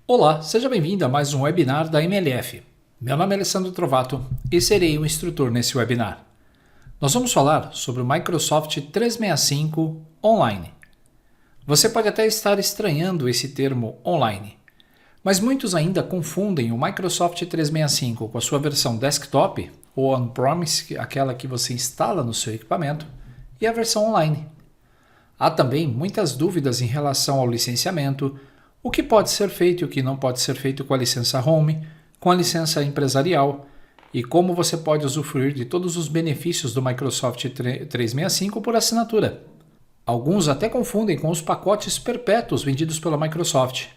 Olá, seja bem-vindo a mais um webinar da MLF. Meu nome é Alessandro Trovato e serei o instrutor nesse webinar. Nós vamos falar sobre o Microsoft 365 Online. Você pode até estar estranhando esse termo online, mas muitos ainda confundem o Microsoft 365 com a sua versão desktop ou on-premise, aquela que você instala no seu equipamento, e a versão online. Há também muitas dúvidas em relação ao licenciamento, o que pode ser feito e o que não pode ser feito com a licença Home, com a licença empresarial e como você pode usufruir de todos os benefícios do Microsoft 365 por assinatura. Alguns até confundem com os pacotes perpétuos vendidos pela Microsoft.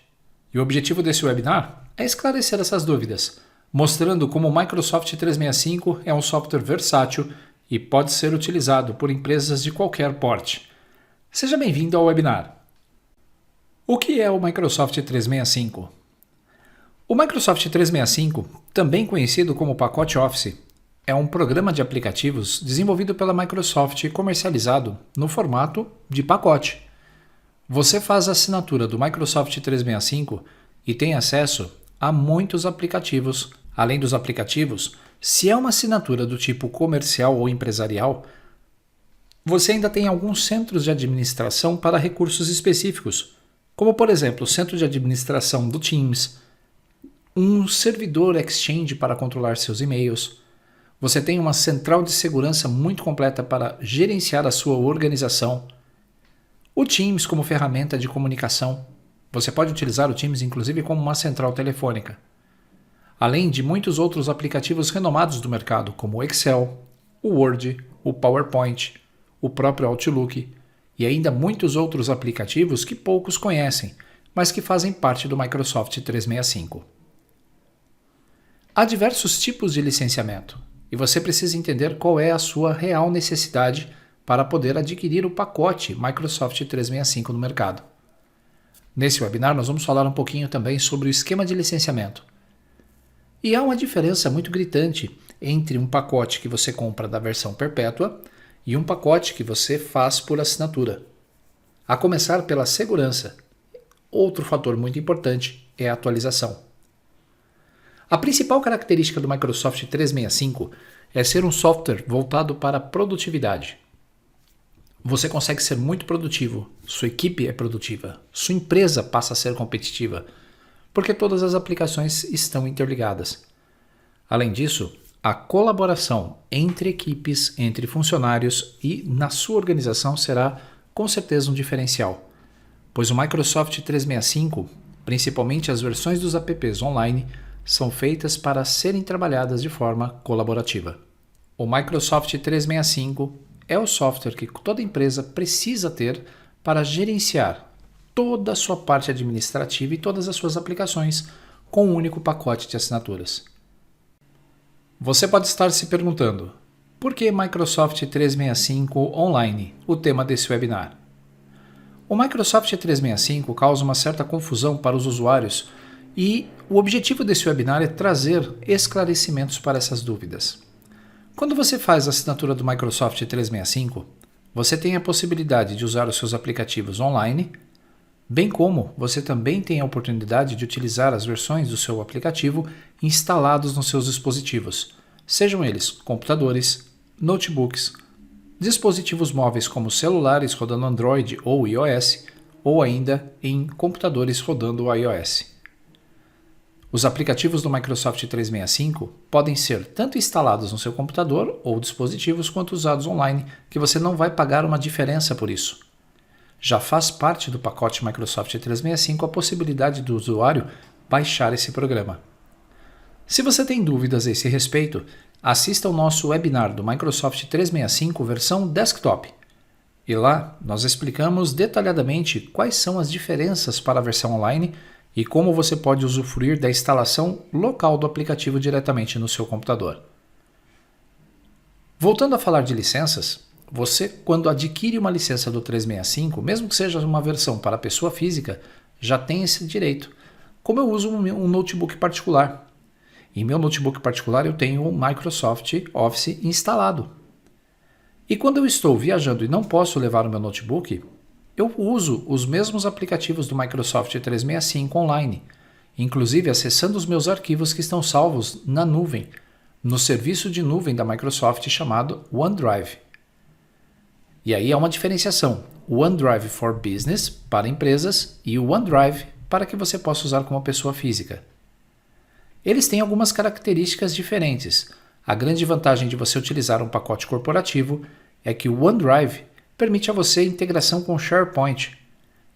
E o objetivo desse webinar é esclarecer essas dúvidas, mostrando como o Microsoft 365 é um software versátil e pode ser utilizado por empresas de qualquer porte. Seja bem-vindo ao webinar. O que é o Microsoft 365? O Microsoft 365, também conhecido como pacote Office, é um programa de aplicativos desenvolvido pela Microsoft e comercializado no formato de pacote. Você faz a assinatura do Microsoft 365 e tem acesso a muitos aplicativos. Além dos aplicativos, se é uma assinatura do tipo comercial ou empresarial, você ainda tem alguns centros de administração para recursos específicos, como por exemplo o centro de administração do Teams, um servidor Exchange para controlar seus e-mails. Você tem uma central de segurança muito completa para gerenciar a sua organização. O Teams como ferramenta de comunicação. Você pode utilizar o Teams inclusive como uma central telefônica. Além de muitos outros aplicativos renomados do mercado, como o Excel, o Word, o PowerPoint, o próprio Outlook e ainda muitos outros aplicativos que poucos conhecem, mas que fazem parte do Microsoft 365. Há diversos tipos de licenciamento e você precisa entender qual é a sua real necessidade para poder adquirir o pacote Microsoft 365 no mercado. Nesse webinar nós vamos falar um pouquinho também sobre o esquema de licenciamento. E há uma diferença muito gritante entre um pacote que você compra da versão perpétua e um pacote que você faz por assinatura. A começar pela segurança. Outro fator muito importante é a atualização. A principal característica do Microsoft 365 é ser um software voltado para a produtividade. Você consegue ser muito produtivo, sua equipe é produtiva, sua empresa passa a ser competitiva, porque todas as aplicações estão interligadas. Além disso, a colaboração entre equipes, entre funcionários e na sua organização será com certeza um diferencial, pois o Microsoft 365, principalmente as versões dos apps online, são feitas para serem trabalhadas de forma colaborativa. O Microsoft 365 é o software que toda empresa precisa ter para gerenciar toda a sua parte administrativa e todas as suas aplicações com um único pacote de assinaturas. Você pode estar se perguntando, por que Microsoft 365 Online, o tema desse webinar? O Microsoft 365 causa uma certa confusão para os usuários e o objetivo desse webinar é trazer esclarecimentos para essas dúvidas. Quando você faz a assinatura do Microsoft 365, você tem a possibilidade de usar os seus aplicativos online, bem como você também tem a oportunidade de utilizar as versões do seu aplicativo instalados nos seus dispositivos, sejam eles computadores, notebooks, dispositivos móveis como celulares rodando Android ou iOS, ou ainda em computadores rodando o iOS. Os aplicativos do Microsoft 365 podem ser tanto instalados no seu computador ou dispositivos quanto usados online, que você não vai pagar uma diferença por isso. Já faz parte do pacote Microsoft 365 a possibilidade do usuário baixar esse programa. Se você tem dúvidas a esse respeito, assista ao nosso webinar do Microsoft 365 versão desktop. E lá nós explicamos detalhadamente quais são as diferenças para a versão online e como você pode usufruir da instalação local do aplicativo diretamente no seu computador. Voltando a falar de licenças, você, quando adquire uma licença do 365, mesmo que seja uma versão para pessoa física, já tem esse direito. Como eu uso um notebook particular. Em meu notebook particular eu tenho o Microsoft Office instalado. E quando eu estou viajando e não posso levar o meu notebook, eu uso os mesmos aplicativos do Microsoft 365 online. inclusive acessando os meus arquivos que estão salvos na nuvem, no serviço de nuvem da Microsoft chamado OneDrive. E aí há uma diferenciação, o OneDrive for Business para empresas e o OneDrive para que você possa usar como pessoa física. Eles têm algumas características diferentes. A grande vantagem de você utilizar um pacote corporativo é que o OneDrive permite a você integração com o SharePoint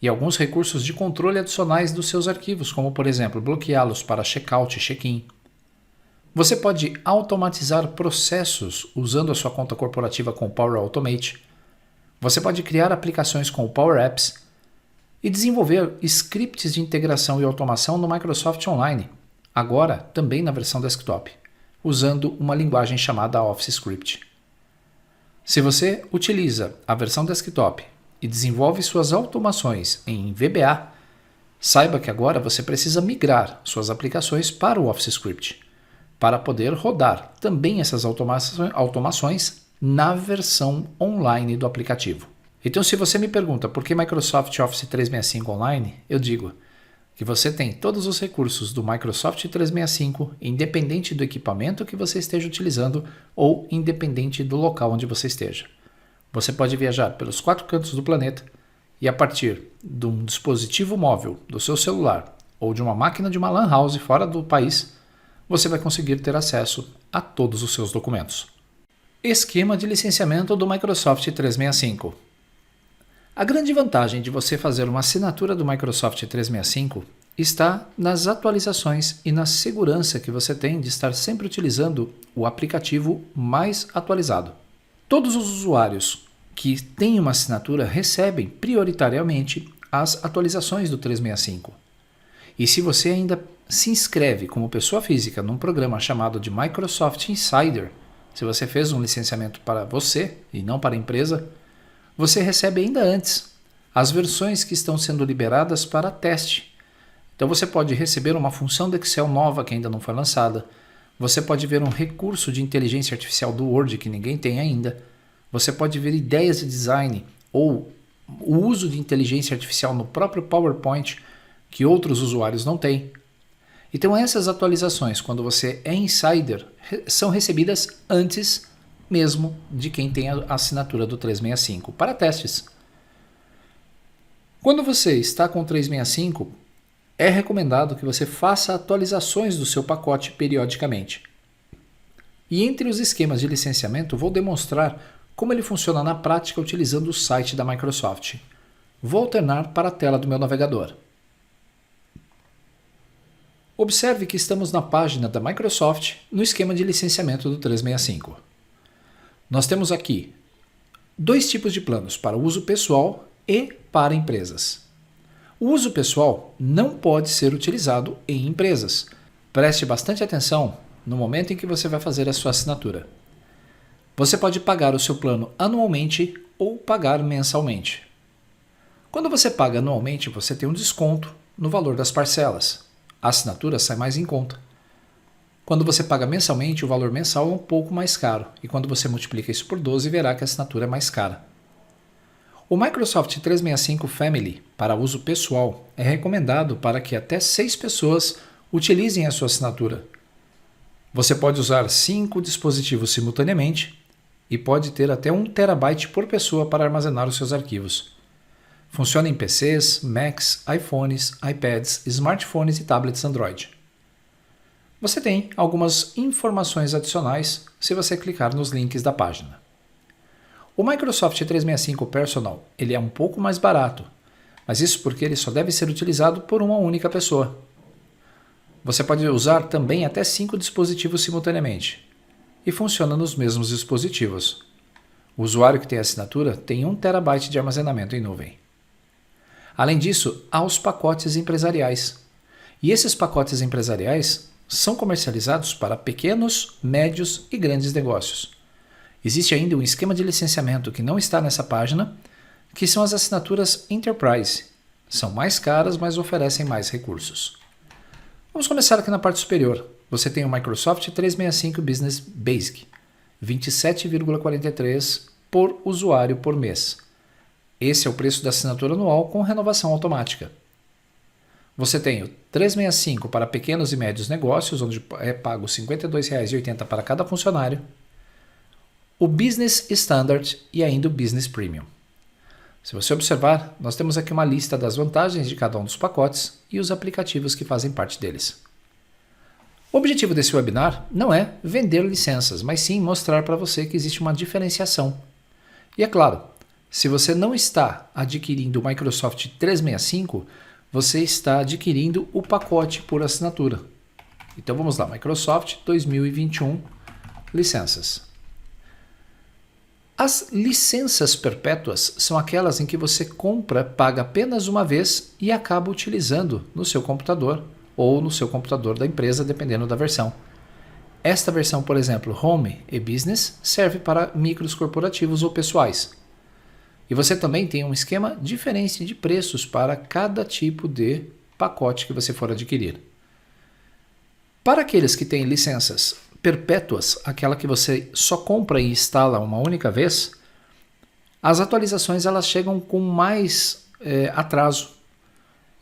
e alguns recursos de controle adicionais dos seus arquivos, como por exemplo, bloqueá-los para checkout e check-in. Você pode automatizar processos usando a sua conta corporativa com o Power Automate. Você pode criar aplicações com o Power Apps e desenvolver scripts de integração e automação no Microsoft Online, agora também na versão desktop, usando uma linguagem chamada Office Script. Se você utiliza a versão desktop e desenvolve suas automações em VBA, saiba que agora você precisa migrar suas aplicações para o Office Script, para poder rodar também essas automações na versão online do aplicativo. Então, se você me pergunta por que Microsoft Office 365 Online, eu digo que você tem todos os recursos do Microsoft 365, independente do equipamento que você esteja utilizando ou independente do local onde você esteja. Você pode viajar pelos 4 cantos do planeta e a partir de um dispositivo móvel, do seu celular ou de uma máquina de uma LAN house fora do país, você vai conseguir ter acesso a todos os seus documentos. Esquema de licenciamento do Microsoft 365. A grande vantagem de você fazer uma assinatura do Microsoft 365 está nas atualizações e na segurança que você tem de estar sempre utilizando o aplicativo mais atualizado. Todos os usuários que têm uma assinatura recebem prioritariamente as atualizações do 365. E se você ainda se inscreve como pessoa física num programa chamado de Microsoft Insider, se você fez um licenciamento para você e não para a empresa, você recebe ainda antes as versões que estão sendo liberadas para teste. Então você pode receber uma função do Excel nova que ainda não foi lançada, você pode ver um recurso de inteligência artificial do Word que ninguém tem ainda, você pode ver ideias de design ou o uso de inteligência artificial no próprio PowerPoint que outros usuários não têm. Então essas atualizações, quando você é insider, são recebidas antes mesmo de quem tem a assinatura do 365 para testes. Quando você está com o 365, é recomendado que você faça atualizações do seu pacote periodicamente. E entre os esquemas de licenciamento, vou demonstrar como ele funciona na prática utilizando o site da Microsoft. Vou alternar para a tela do meu navegador. Observe que estamos na página da Microsoft no esquema de licenciamento do 365. Nós temos aqui 2 tipos de planos, para uso pessoal e para empresas. O uso pessoal não pode ser utilizado em empresas. Preste bastante atenção no momento em que você vai fazer a sua assinatura. Você pode pagar o seu plano anualmente ou pagar mensalmente. Quando você paga anualmente, você tem um desconto no valor das parcelas. A assinatura sai mais em conta. Quando você paga mensalmente, o valor mensal é um pouco mais caro, e quando você multiplica isso por 12, verá que a assinatura é mais cara. O Microsoft 365 Family, para uso pessoal, é recomendado para que até 6 pessoas utilizem a sua assinatura. Você pode usar 5 dispositivos simultaneamente e pode ter até 1 TB por pessoa para armazenar os seus arquivos. Funciona em PCs, Macs, iPhones, iPads, smartphones e tablets Android. Você tem algumas informações adicionais se você clicar nos links da página. O Microsoft 365 Personal ele é um pouco mais barato, mas isso porque ele só deve ser utilizado por uma única pessoa. Você pode usar também até 5 dispositivos simultaneamente e funciona nos mesmos dispositivos. O usuário que tem assinatura tem 1 TB de armazenamento em nuvem. Além disso, há os pacotes empresariais. E esses pacotes empresariais são comercializados para pequenos, médios e grandes negócios. Existe ainda um esquema de licenciamento que não está nessa página, que são as assinaturas Enterprise. São mais caras, mas oferecem mais recursos. Vamos começar aqui na parte superior. Você tem o Microsoft 365 Business Basic, 27,43 por usuário por mês. Esse é o preço da assinatura anual com renovação automática. Você tem o 365 para pequenos e médios negócios, onde é pago R$ 52,80 para cada funcionário, o Business Standard e ainda o Business Premium. Se você observar, nós temos aqui uma lista das vantagens de cada um dos pacotes e os aplicativos que fazem parte deles. O objetivo desse webinar não é vender licenças, mas sim mostrar para você que existe uma diferenciação. E é claro, se você não está adquirindo o Microsoft 365, você está adquirindo o pacote por assinatura. Então vamos lá, Microsoft 2021, licenças. As licenças perpétuas são aquelas em que você compra, paga apenas uma vez e acaba utilizando no seu computador ou no seu computador da empresa, dependendo da versão. Esta versão, por exemplo, Home e Business, serve para micros corporativos ou pessoais. E você também tem um esquema diferente de preços para cada tipo de pacote que você for adquirir. Para aqueles que têm licenças perpétuas, aquela que você só compra e instala uma única vez, as atualizações elas chegam com mais atraso.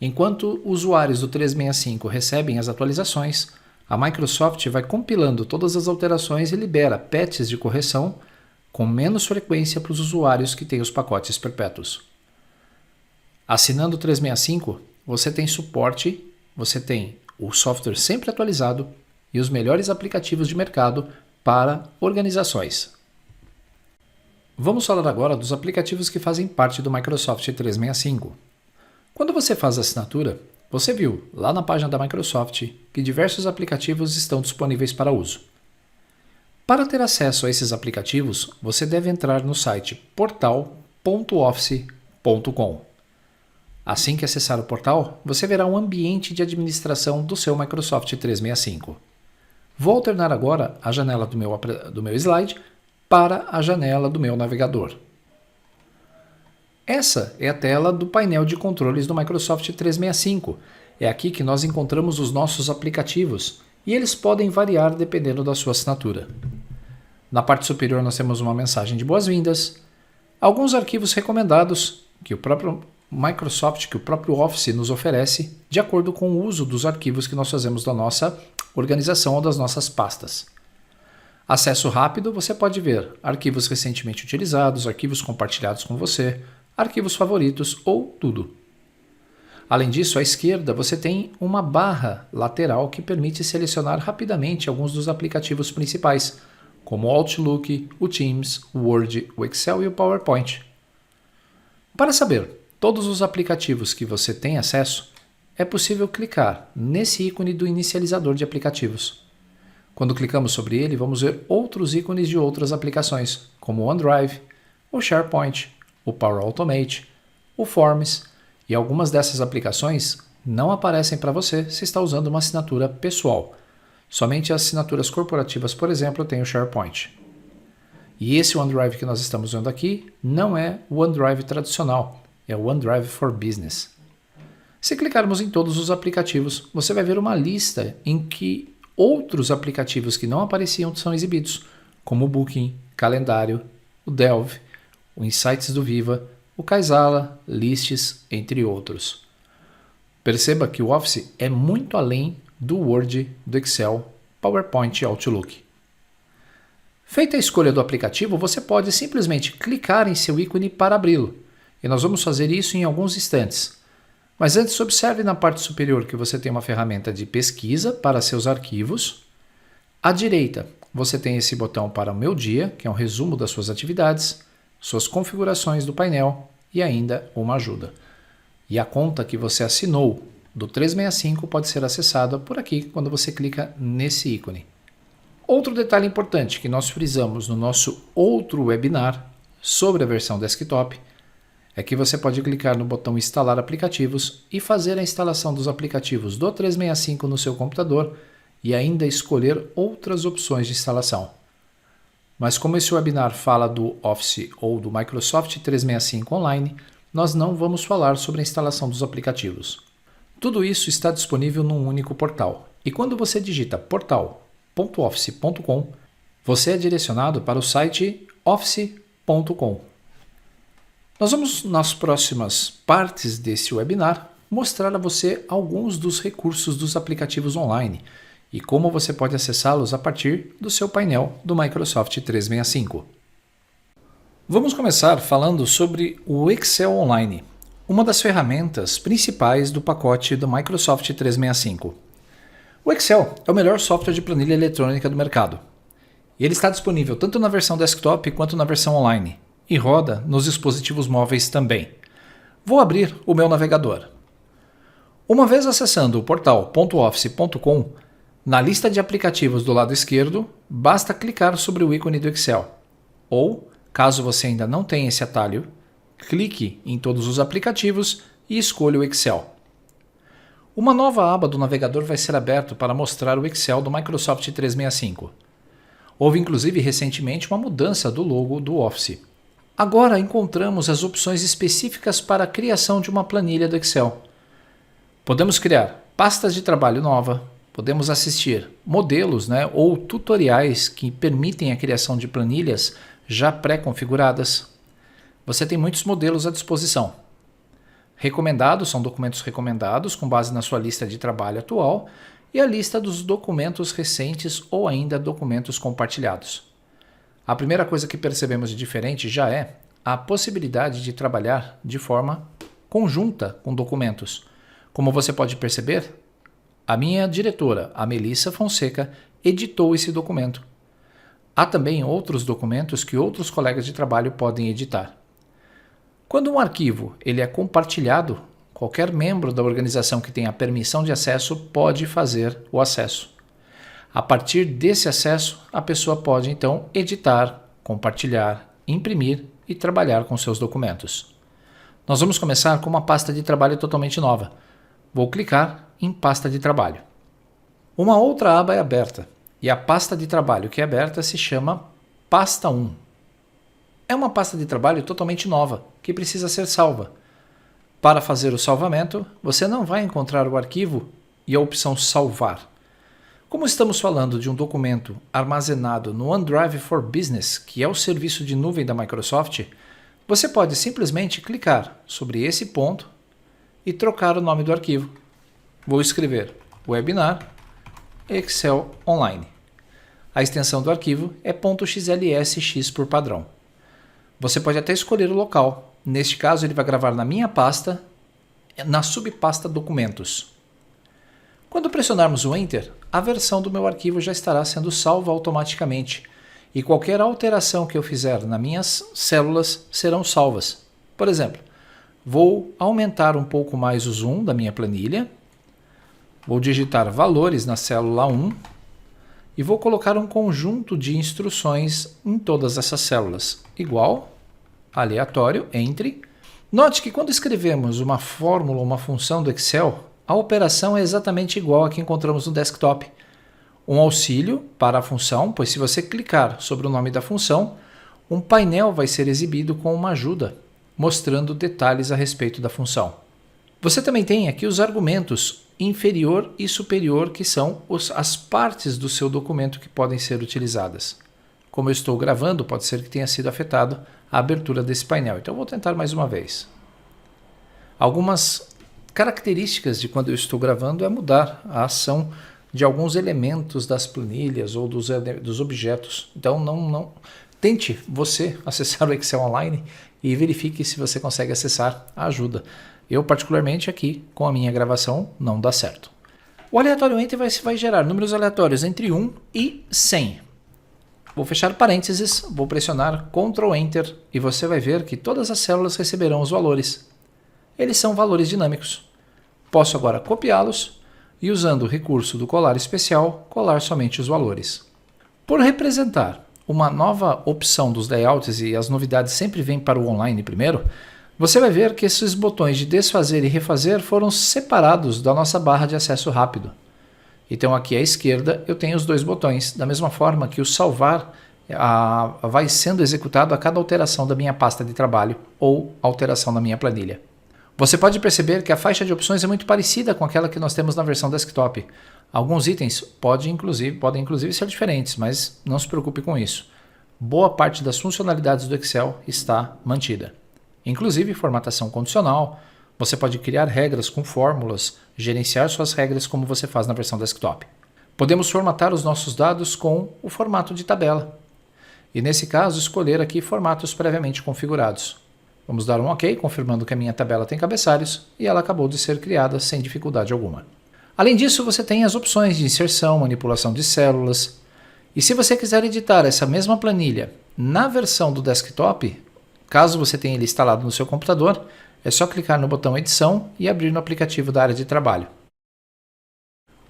Enquanto usuários do 365 recebem as atualizações, a Microsoft vai compilando todas as alterações e libera patches de correção com menos frequência para os usuários que têm os pacotes perpétuos. Assinando o 365, você tem suporte, você tem o software sempre atualizado e os melhores aplicativos de mercado para organizações. Vamos falar agora dos aplicativos que fazem parte do Microsoft 365. Quando você faz a assinatura, você viu lá na página da Microsoft que diversos aplicativos estão disponíveis para uso. Para ter acesso a esses aplicativos, você deve entrar no site portal.office.com. Assim que acessar o portal, você verá um ambiente de administração do seu Microsoft 365. Vou alternar agora a janela do meu slide para a janela do meu navegador. Essa é a tela do painel de controles do Microsoft 365. É aqui que nós encontramos os nossos aplicativos e eles podem variar dependendo da sua assinatura. Na parte superior nós temos uma mensagem de boas-vindas, alguns arquivos recomendados que o próprio Microsoft, que o próprio Office nos oferece, de acordo com o uso dos arquivos que nós fazemos da nossa organização ou das nossas pastas. Acesso rápido, você pode ver arquivos recentemente utilizados, arquivos compartilhados com você, arquivos favoritos ou tudo. Além disso, à esquerda você tem uma barra lateral que permite selecionar rapidamente alguns dos aplicativos principais, como o Outlook, o Teams, o Word, o Excel e o PowerPoint. Para saber todos os aplicativos que você tem acesso, é possível clicar nesse ícone do inicializador de aplicativos. Quando clicamos sobre ele, vamos ver outros ícones de outras aplicações, como o OneDrive, o SharePoint, o Power Automate, o Forms, e algumas dessas aplicações não aparecem para você se está usando uma assinatura pessoal. Somente as assinaturas corporativas, por exemplo, têm o SharePoint. E esse OneDrive que nós estamos vendo aqui não é o OneDrive tradicional, é o OneDrive for Business. Se clicarmos em todos os aplicativos, você vai ver uma lista em que outros aplicativos que não apareciam são exibidos, como o Booking, Calendário, o Delve, o Insights do Viva, o Kaizala, Lists, entre outros. Perceba que o Office é muito além do Word, do Excel, PowerPoint e Outlook. Feita a escolha do aplicativo, você pode simplesmente clicar em seu ícone para abri-lo, e nós vamos fazer isso em alguns instantes. Mas antes, observe na parte superior que você tem uma ferramenta de pesquisa para seus arquivos. À direita, você tem esse botão para o Meu Dia, que é um resumo das suas atividades, suas configurações do painel e ainda uma ajuda. E a conta que você assinou do 365 pode ser acessada por aqui quando você clica nesse ícone. Outro detalhe importante que nós frisamos no nosso outro webinar sobre a versão desktop é que você pode clicar no botão Instalar aplicativos e fazer a instalação dos aplicativos do 365 no seu computador e ainda escolher outras opções de instalação. Mas como esse webinar fala do Office ou do Microsoft 365 Online, nós não vamos falar sobre a instalação dos aplicativos. Tudo isso está disponível num único portal. E quando você digita portal.office.com, você é direcionado para o site office.com. Nós vamos, nas próximas partes desse webinar, mostrar a você alguns dos recursos dos aplicativos online e como você pode acessá-los a partir do seu painel do Microsoft 365. Vamos começar falando sobre o Excel Online, uma das ferramentas principais do pacote do Microsoft 365. O Excel é o melhor software de planilha eletrônica do mercado. E ele está disponível tanto na versão desktop quanto na versão online, e roda nos dispositivos móveis também. Vou abrir o meu navegador. Uma vez acessando o portal .office.com, na lista de aplicativos do lado esquerdo, basta clicar sobre o ícone do Excel. Ou, caso você ainda não tenha esse atalho, clique em todos os aplicativos e escolha o Excel. Uma nova aba do navegador vai ser aberta para mostrar o Excel do Microsoft 365. Houve inclusive recentemente uma mudança do logo do Office. Agora encontramos as opções específicas para a criação de uma planilha do Excel. Podemos criar pastas de trabalho nova, podemos assistir modelos ou tutoriais que permitem a criação de planilhas já pré-configuradas. Você tem muitos modelos à disposição. Recomendados são documentos recomendados com base na sua lista de trabalho atual e a lista dos documentos recentes ou ainda documentos compartilhados. A primeira coisa que percebemos de diferente já é a possibilidade de trabalhar de forma conjunta com documentos. Como você pode perceber, a minha diretora, a Melissa Fonseca, editou esse documento. Há também outros documentos que outros colegas de trabalho podem editar. Quando um arquivo ele é compartilhado, qualquer membro da organização que tenha permissão de acesso pode fazer o acesso. A partir desse acesso, a pessoa pode então editar, compartilhar, imprimir e trabalhar com seus documentos. Nós vamos começar com uma pasta de trabalho totalmente nova. Vou clicar em pasta de trabalho. Uma outra aba é aberta e a pasta de trabalho que é aberta se chama Pasta 1. É uma pasta de trabalho totalmente nova que precisa ser salva. Para fazer o salvamento, você não vai encontrar o arquivo e a opção Salvar. Como estamos falando de um documento armazenado no OneDrive for Business, que é o serviço de nuvem da Microsoft, você pode simplesmente clicar sobre esse ponto e trocar o nome do arquivo. Vou escrever Webinar Excel Online. A extensão do arquivo é .xlsx por padrão. Você pode até escolher o local. Neste caso, ele vai gravar na minha pasta, na subpasta Documentos. Quando pressionarmos o Enter, a versão do meu arquivo já estará sendo salva automaticamente e qualquer alteração que eu fizer nas minhas células serão salvas. Por exemplo, vou aumentar um pouco mais o zoom da minha planilha, vou digitar valores na célula 1 e vou colocar um conjunto de instruções em todas essas células, igual aleatório, entre. Note que quando escrevemos uma fórmula ou uma função do Excel, a operação é exatamente igual a que encontramos no desktop. Um auxílio para a função, pois se você clicar sobre o nome da função, um painel vai ser exibido com uma ajuda, mostrando detalhes a respeito da função. Você também tem aqui os argumentos inferior e superior, que são as partes do seu documento que podem ser utilizadas. Como eu estou gravando, pode ser que tenha sido afetado a abertura desse painel. Então, eu vou tentar mais uma vez. Algumas características de quando eu estou gravando é mudar a ação de alguns elementos das planilhas ou dos objetos. Então, não tente você acessar o Excel Online e verifique se você consegue acessar a ajuda. Eu, particularmente, aqui, com a minha gravação, não dá certo. O aleatório Enter vai gerar números aleatórios entre 1 e 100. Vou fechar parênteses, vou pressionar Ctrl Enter e você vai ver que todas as células receberão os valores. Eles são valores dinâmicos. Posso agora copiá-los e, usando o recurso do colar especial, colar somente os valores. Por representar uma nova opção dos layouts e as novidades sempre vêm para o online primeiro, você vai ver que esses botões de desfazer e refazer foram separados da nossa barra de acesso rápido. Então aqui à esquerda eu tenho os dois botões, da mesma forma que o salvar vai sendo executado a cada alteração da minha pasta de trabalho ou alteração na minha planilha. Você pode perceber que a faixa de opções é muito parecida com aquela que nós temos na versão desktop. Alguns itens podem inclusive ser diferentes, mas não se preocupe com isso. Boa parte das funcionalidades do Excel está mantida. Inclusive formatação condicional, Você pode criar regras com fórmulas, gerenciar suas regras como você faz na versão desktop. Podemos formatar os nossos dados com o formato de tabela. E nesse caso, escolher aqui formatos previamente configurados. Vamos dar um OK, confirmando que a minha tabela tem cabeçalhos e ela acabou de ser criada sem dificuldade alguma. Além disso, você tem as opções de inserção, manipulação de células. E se você quiser editar essa mesma planilha na versão do desktop, caso você tenha ele instalado no seu computador, é só clicar no botão Edição e abrir no aplicativo da área de trabalho.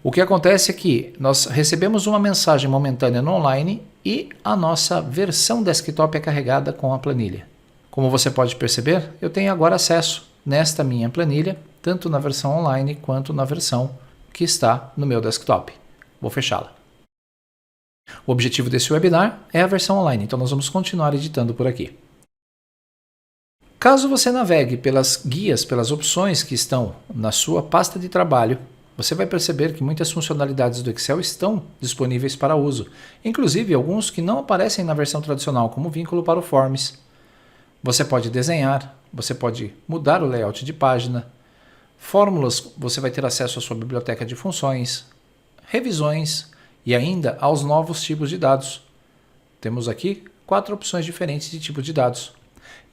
O que acontece é que nós recebemos uma mensagem momentânea no online e a nossa versão desktop é carregada com a planilha. Como você pode perceber, eu tenho agora acesso nesta minha planilha, tanto na versão online quanto na versão que está no meu desktop. Vou fechá-la. O objetivo desse webinar é a versão online, então nós vamos continuar editando por aqui. Caso você navegue pelas guias, pelas opções que estão na sua pasta de trabalho, você vai perceber que muitas funcionalidades do Excel estão disponíveis para uso, inclusive alguns que não aparecem na versão tradicional, como vínculo para o Forms. Você pode desenhar, você pode mudar o layout de página, fórmulas, você vai ter acesso à sua biblioteca de funções, revisões e ainda aos novos tipos de dados. Temos aqui 4 opções diferentes de tipo de dados.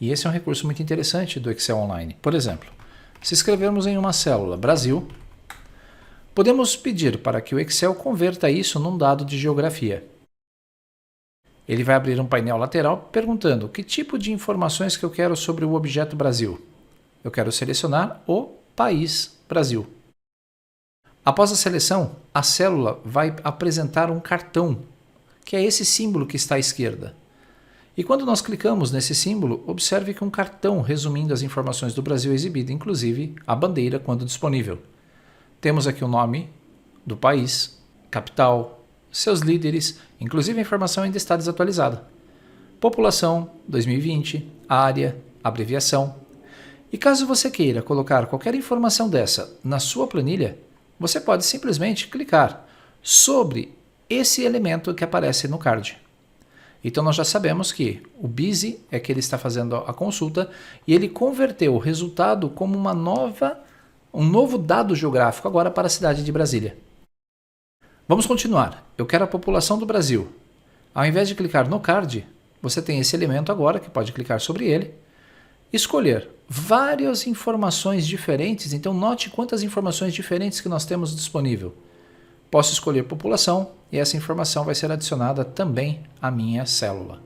E esse é um recurso muito interessante do Excel Online. Por exemplo, se escrevermos em uma célula Brasil, podemos pedir para que o Excel converta isso num dado de geografia. Ele vai abrir um painel lateral perguntando que tipo de informações que eu quero sobre o objeto Brasil. Eu quero selecionar o país Brasil. Após a seleção, a célula vai apresentar um cartão, que é esse símbolo que está à esquerda. E quando nós clicamos nesse símbolo, observe que um cartão resumindo as informações do Brasil é exibido, inclusive a bandeira quando disponível. Temos aqui o nome do país, capital, seus líderes, inclusive a informação ainda está desatualizada. População, 2020, área, abreviação. E caso você queira colocar qualquer informação dessa na sua planilha, você pode simplesmente clicar sobre esse elemento que aparece no card. Então nós já sabemos que o Busy é que ele está fazendo a consulta e ele converteu o resultado como um novo dado geográfico agora para a cidade de Brasília. Vamos continuar. Eu quero a população do Brasil. Ao invés de clicar no card, você tem esse elemento agora, que pode clicar sobre ele, escolher várias informações diferentes. Então note quantas informações diferentes que nós temos disponível. Posso escolher população e essa informação vai ser adicionada também à minha célula.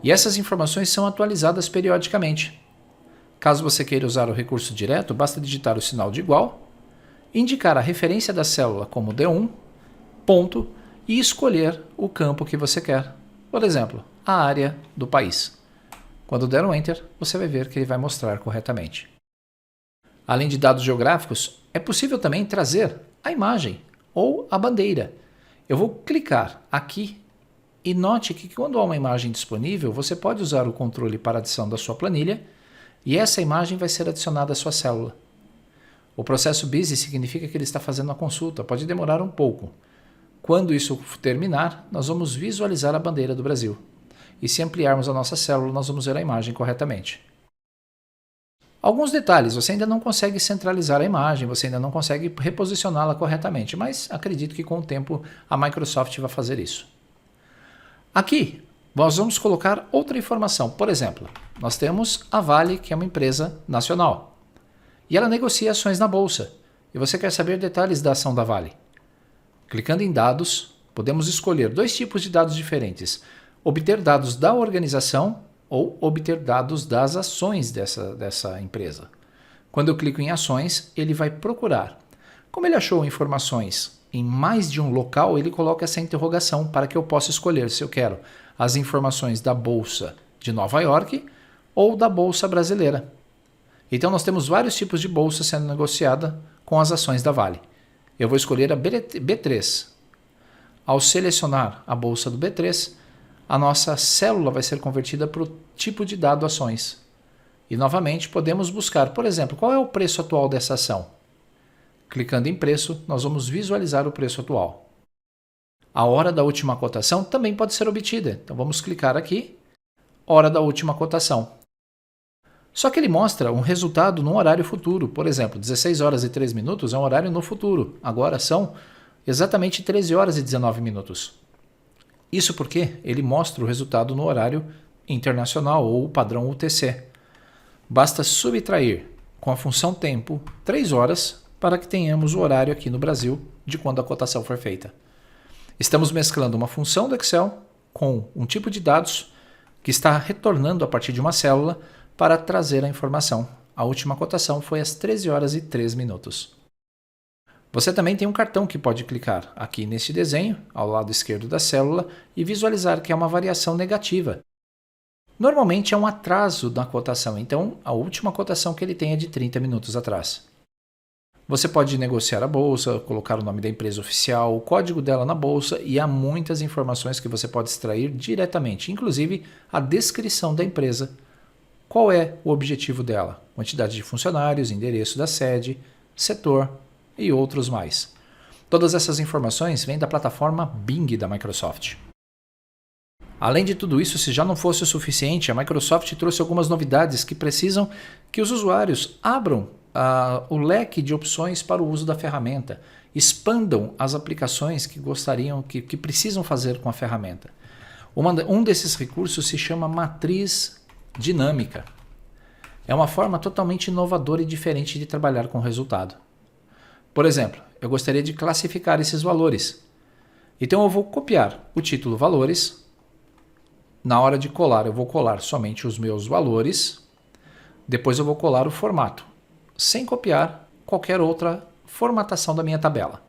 E essas informações são atualizadas periodicamente. Caso você queira usar o recurso direto, basta digitar o sinal de igual, indicar a referência da célula como D1, ponto, e escolher o campo que você quer. Por exemplo, a área do país. Quando der um Enter, você vai ver que ele vai mostrar corretamente. Além de dados geográficos, é possível também trazer a imagem ou a bandeira. Eu vou clicar aqui e note que quando há uma imagem disponível, você pode usar o controle para adição da sua planilha e essa imagem vai ser adicionada à sua célula. O processo Busy significa que ele está fazendo a consulta, pode demorar um pouco. Quando isso terminar, nós vamos visualizar a bandeira do Brasil. E se ampliarmos a nossa célula, nós vamos ver a imagem corretamente. Alguns detalhes, você ainda não consegue centralizar a imagem, você ainda não consegue reposicioná-la corretamente, mas acredito que com o tempo a Microsoft vai fazer isso. Aqui, nós vamos colocar outra informação. Por exemplo, nós temos a Vale, que é uma empresa nacional. E ela negocia ações na Bolsa. E você quer saber detalhes da ação da Vale. Clicando em dados, podemos escolher 2 tipos de dados diferentes. Obter dados da organização ou obter dados das ações dessa empresa. Quando eu clico em ações, ele vai procurar. Como ele achou informações em mais de um local, ele coloca essa interrogação para que eu possa escolher se eu quero as informações da Bolsa de Nova York ou da Bolsa brasileira. Então nós temos vários tipos de bolsa sendo negociada com as ações da Vale. Eu vou escolher a B3. Ao selecionar a bolsa do B3, a nossa célula vai ser convertida para o tipo de dado ações. E novamente podemos buscar, por exemplo, qual é o preço atual dessa ação. Clicando em preço, nós vamos visualizar o preço atual. A hora da última cotação também pode ser obtida. Então vamos clicar aqui, hora da última cotação. Só que ele mostra um resultado num horário futuro. Por exemplo, 16 horas e 3 minutos é um horário no futuro. Agora são exatamente 13 horas e 19 minutos. Isso porque ele mostra o resultado no horário internacional ou padrão UTC. Basta subtrair com a função tempo 3 horas para que tenhamos o horário aqui no Brasil de quando a cotação foi feita. Estamos mesclando uma função do Excel com um tipo de dados que está retornando a partir de uma célula para trazer a informação. A última cotação foi às 13 horas e 3 minutos. Você também tem um cartão que pode clicar aqui neste desenho, ao lado esquerdo da célula, e visualizar que é uma variação negativa. Normalmente é um atraso na cotação, então a última cotação que ele tem é de 30 minutos atrás. Você pode negociar a bolsa, colocar o nome da empresa oficial, o código dela na bolsa e há muitas informações que você pode extrair diretamente, inclusive a descrição da empresa. Qual é o objetivo dela? Quantidade de funcionários, endereço da sede, setor e outros mais. Todas essas informações vêm da plataforma Bing da Microsoft. Além de tudo isso, se já não fosse o suficiente, a Microsoft trouxe algumas novidades que precisam que os usuários abram o leque de opções para o uso da ferramenta, expandam as aplicações que gostariam, que precisam fazer com a ferramenta. Um desses recursos se chama matriz dinâmica. É uma forma totalmente inovadora e diferente de trabalhar com resultado. Por exemplo, eu gostaria de classificar esses valores. Então eu vou copiar o título valores. Na hora de colar, eu vou colar somente os meus valores. Depois eu vou colar o formato, sem copiar qualquer outra formatação da minha tabela.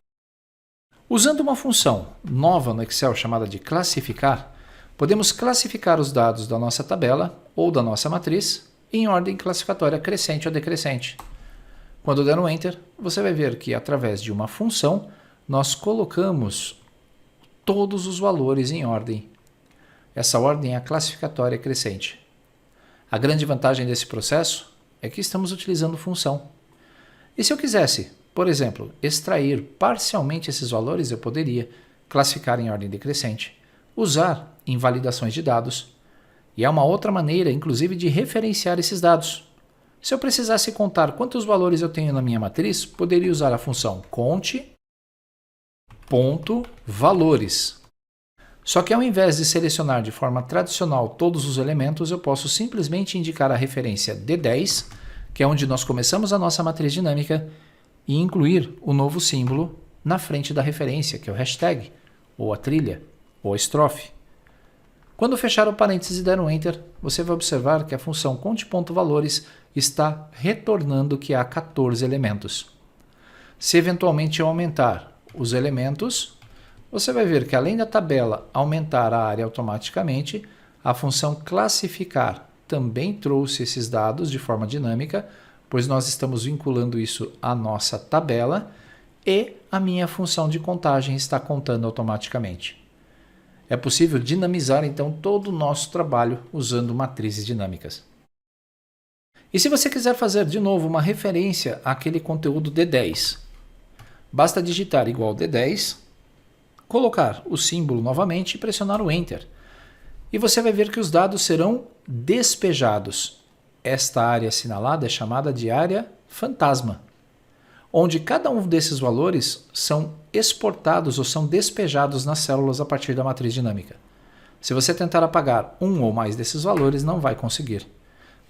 Usando uma função nova no Excel chamada de classificar, podemos classificar os dados da nossa tabela ou da nossa matriz em ordem classificatória crescente ou decrescente. Quando der um Enter, você vai ver que através de uma função nós colocamos todos os valores em ordem. Essa ordem é a classificatória crescente. A grande vantagem desse processo é que estamos utilizando função. E se eu quisesse, por exemplo, extrair parcialmente esses valores, eu poderia classificar em ordem decrescente, usar invalidações de dados, e é uma outra maneira, inclusive, de referenciar esses dados. Se eu precisasse contar quantos valores eu tenho na minha matriz, poderia usar a função conte.valores. Só que ao invés de selecionar de forma tradicional todos os elementos, eu posso simplesmente indicar a referência D10, que é onde nós começamos a nossa matriz dinâmica, e incluir o novo símbolo na frente da referência, que é o hashtag, ou a trilha, ou a estrofe. Quando fechar o parênteses e der um Enter, você vai observar que a função conte.valores está retornando que há 14 elementos. Se eventualmente eu aumentar os elementos, você vai ver que além da tabela aumentar a área automaticamente, a função classificar também trouxe esses dados de forma dinâmica, pois nós estamos vinculando isso à nossa tabela e a minha função de contagem está contando automaticamente. É possível dinamizar então todo o nosso trabalho usando matrizes dinâmicas. E se você quiser fazer de novo uma referência àquele conteúdo D10, basta digitar igual D10, colocar o símbolo novamente e pressionar o Enter. E você vai ver que os dados serão despejados. Esta área assinalada é chamada de área fantasma, onde cada um desses valores são exportados ou são despejados nas células a partir da matriz dinâmica. Se você tentar apagar um ou mais desses valores, não vai conseguir,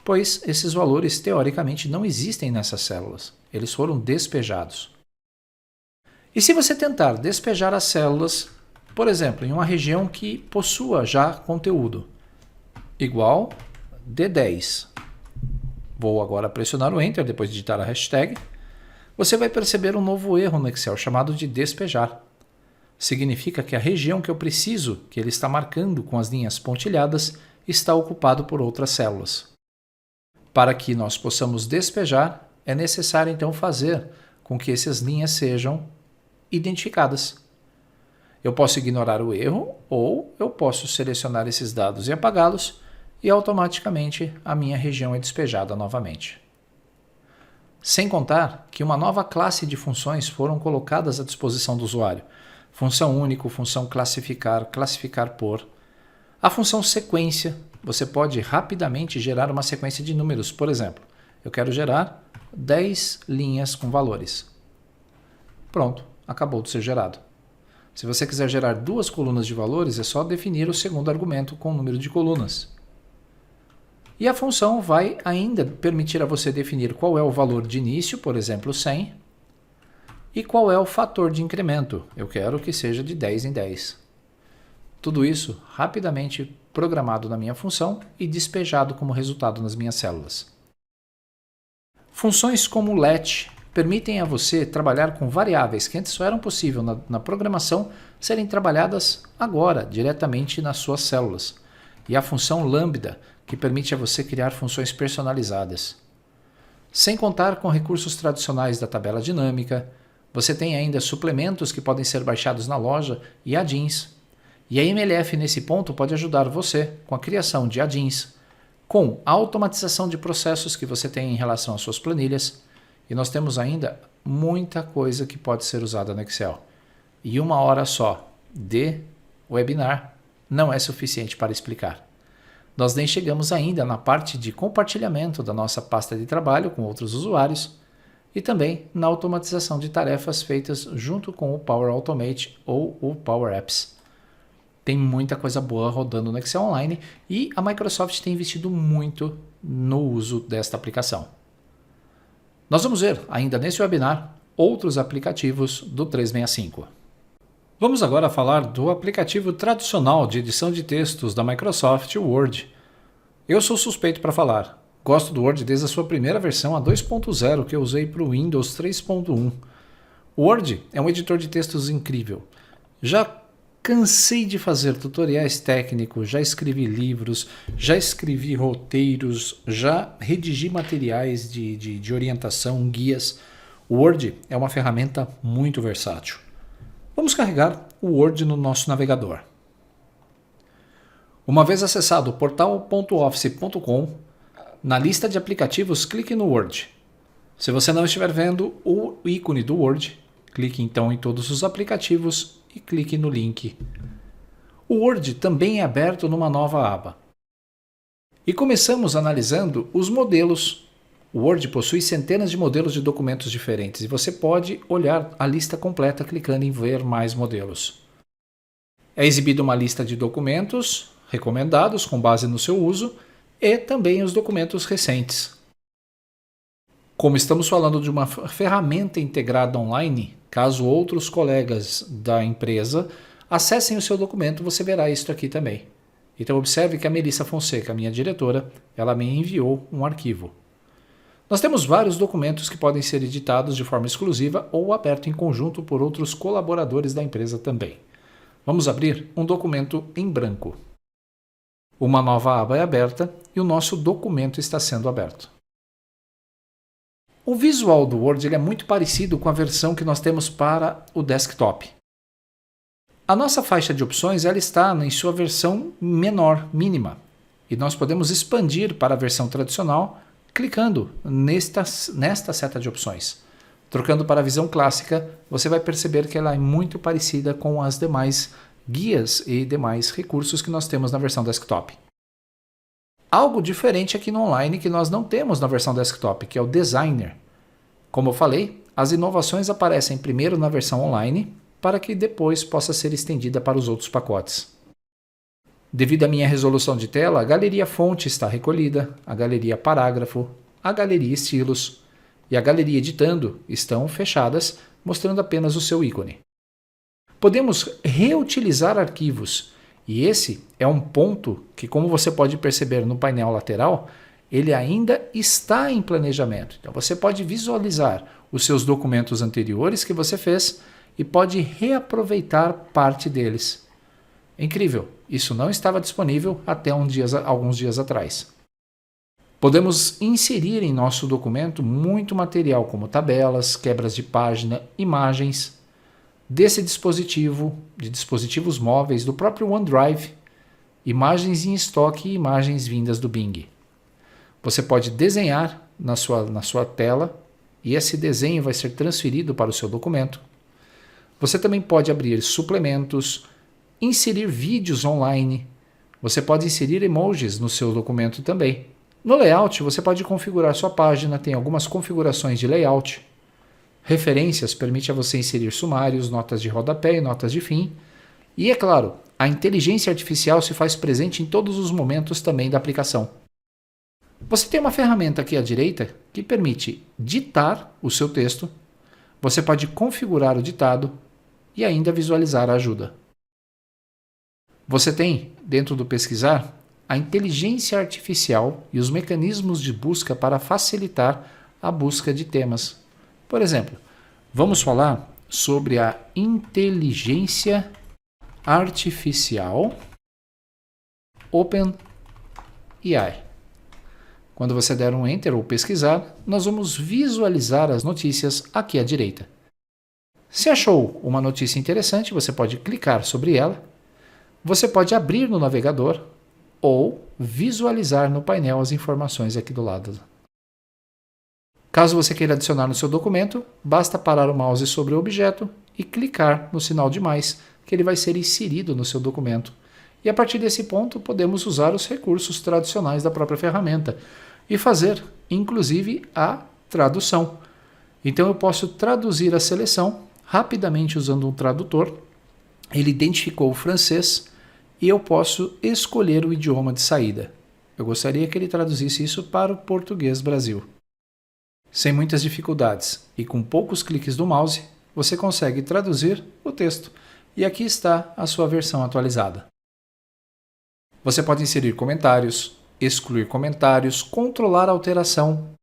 pois esses valores teoricamente não existem nessas células, eles foram despejados. E se você tentar despejar as células, por exemplo, em uma região que possua já conteúdo, igual D10, vou agora pressionar o Enter depois de digitar a hashtag, você vai perceber um novo erro no Excel chamado de despejar. Significa que a região que eu preciso, que ele está marcando com as linhas pontilhadas, está ocupado por outras células. Para que nós possamos despejar, é necessário então fazer com que essas linhas sejam identificadas. Eu posso ignorar o erro ou eu posso selecionar esses dados e apagá-los e automaticamente a minha região é despejada novamente. Sem contar que uma nova classe de funções foram colocadas à disposição do usuário. Função único, função classificar, classificar por. A função sequência, você pode rapidamente gerar uma sequência de números. Por exemplo, eu quero gerar 10 linhas com valores. Pronto, acabou de ser gerado. Se você quiser gerar 2 colunas de valores, é só definir o segundo argumento com o número de colunas. E a função vai ainda permitir a você definir qual é o valor de início, por exemplo, 100, e qual é o fator de incremento. Eu quero que seja de 10 em 10. Tudo isso rapidamente programado na minha função e despejado como resultado nas minhas células. Funções como let permitem a você trabalhar com variáveis que antes só eram possíveis na programação serem trabalhadas agora, diretamente nas suas células. E a função lambda, que permite a você criar funções personalizadas. Sem contar com recursos tradicionais da tabela dinâmica, você tem ainda suplementos que podem ser baixados na loja e add-ins. E a MLF nesse ponto pode ajudar você com a criação de add-ins, com a automatização de processos que você tem em relação às suas planilhas. E nós temos ainda muita coisa que pode ser usada no Excel. E 1 hora só de webinar não é suficiente para explicar. Nós nem chegamos ainda na parte de compartilhamento da nossa pasta de trabalho com outros usuários e também na automatização de tarefas feitas junto com o Power Automate ou o Power Apps. Tem muita coisa boa rodando no Excel Online e a Microsoft tem investido muito no uso desta aplicação. Nós vamos ver, ainda nesse webinar, outros aplicativos do 365. Vamos agora falar do aplicativo tradicional de edição de textos da Microsoft, o Word. Eu sou suspeito para falar. Gosto do Word desde a sua primeira versão, a 2.0, que eu usei para o Windows 3.1. O Word é um editor de textos incrível. Já cansei de fazer tutoriais técnicos, já escrevi livros, já escrevi roteiros, já redigi materiais de orientação, guias. O Word é uma ferramenta muito versátil. Vamos carregar o Word no nosso navegador. Uma vez acessado o portal.office.com, na lista de aplicativos, clique no Word. Se você não estiver vendo o ícone do Word, clique então em todos os aplicativos e clique no link. O Word também é aberto numa nova aba. E começamos analisando os modelos. O Word possui centenas de modelos de documentos diferentes e você pode olhar a lista completa clicando em ver mais modelos. É exibida uma lista de documentos recomendados com base no seu uso e também os documentos recentes. Como estamos falando de uma ferramenta integrada online, caso outros colegas da empresa acessem o seu documento, você verá isso aqui também. Então observe que a Melissa Fonseca, minha diretora, ela me enviou um arquivo. Nós temos vários documentos que podem ser editados de forma exclusiva ou aberto em conjunto por outros colaboradores da empresa também. Vamos abrir um documento em branco. Uma nova aba é aberta e o nosso documento está sendo aberto. O visual do Word ele é muito parecido com a versão que nós temos para o desktop. A nossa faixa de opções ela está em sua versão menor, mínima, e nós podemos expandir para a versão tradicional clicando nesta seta de opções. Trocando para a visão clássica, você vai perceber que ela é muito parecida com as demais guias e demais recursos que nós temos na versão desktop. Algo diferente aqui no online que nós não temos na versão desktop, que é o Designer. Como eu falei, as inovações aparecem primeiro na versão online, para que depois possa ser estendida para os outros pacotes. Devido à minha resolução de tela, a galeria fonte está recolhida, a galeria parágrafo, a galeria estilos e a galeria editando estão fechadas, mostrando apenas o seu ícone. Podemos reutilizar arquivos, e esse é um ponto que, como você pode perceber no painel lateral, ele ainda está em planejamento. Então você pode visualizar os seus documentos anteriores que você fez e pode reaproveitar parte deles. É incrível, isso não estava disponível até alguns dias atrás. Podemos inserir em nosso documento muito material como tabelas, quebras de página, imagens desse dispositivo, de dispositivos móveis do próprio OneDrive, imagens em estoque e imagens vindas do Bing. Você pode desenhar na sua tela e esse desenho vai ser transferido para o seu documento. Você também pode abrir suplementos, inserir vídeos online. Você pode inserir emojis no seu documento também. No layout, você pode configurar sua página, tem algumas configurações de layout. Referências permite a você inserir sumários, notas de rodapé e notas de fim. E, é claro, a inteligência artificial se faz presente em todos os momentos também da aplicação. Você tem uma ferramenta aqui à direita que permite ditar o seu texto, você pode configurar o ditado e ainda visualizar a ajuda. Você tem, dentro do pesquisar, a inteligência artificial e os mecanismos de busca para facilitar a busca de temas. Por exemplo, vamos falar sobre a inteligência artificial OpenAI. Quando você der um Enter ou pesquisar, nós vamos visualizar as notícias aqui à direita. Se achou uma notícia interessante, você pode clicar sobre ela, você pode abrir no navegador ou visualizar no painel as informações aqui do lado. Caso você queira adicionar no seu documento, basta parar o mouse sobre o objeto e clicar no sinal de mais, que ele vai ser inserido no seu documento. E a partir desse ponto, podemos usar os recursos tradicionais da própria ferramenta e fazer, inclusive, a tradução. Então, eu posso traduzir a seleção rapidamente usando um tradutor. Ele identificou o francês e eu posso escolher o idioma de saída. Eu gostaria que ele traduzisse isso para o português Brasil. Sem muitas dificuldades e com poucos cliques do mouse, você consegue traduzir o texto. E aqui está a sua versão atualizada. Você pode inserir comentários, excluir comentários, controlar a alteração.